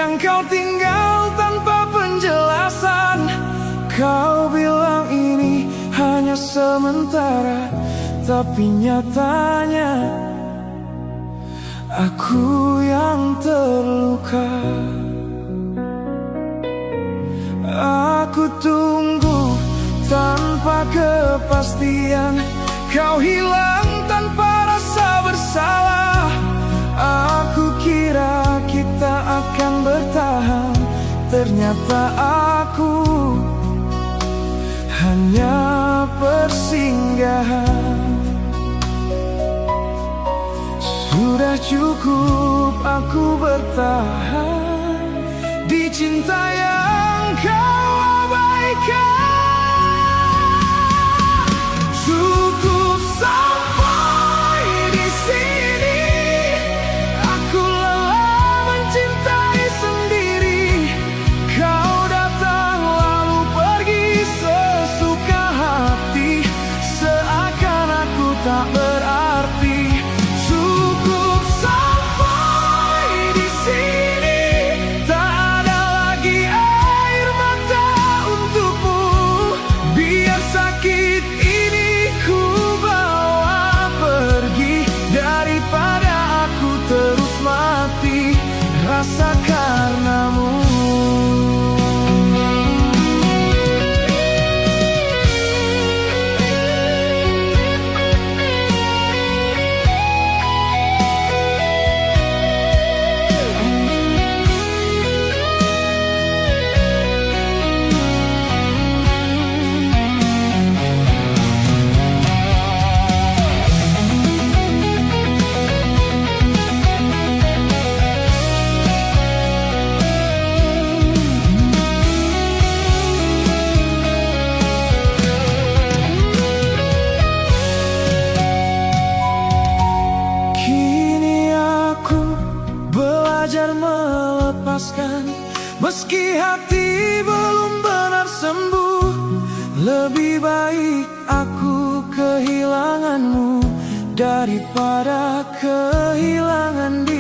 yang kau tinggal tanpa penjelasan. Kau bilang ini hanya sementara, tapi nyatanya aku yang terluka. Aku tunggu tanpa kepastian, kau hilang tanpa rasa bersalah. Aku kira kita akan bertahan, ternyata aku hanya persinggahan. Sudah cukup aku bertahan di cinta yang kau abaikan. Cukup sampai di sini, aku lelah mencintai sendiri. Kau datang lalu pergi sesuka hati, seakan aku tak berarti. Cukup sampai di sini, tak ada lagi air mata untukmu. Biar sakit ini ku bawa pergi, daripada aku terus mati rasa karenamu. Belajar melepaskan, meski hati belum benar sembuh. Lebih baik aku kehilanganmu daripada kehilangan dia.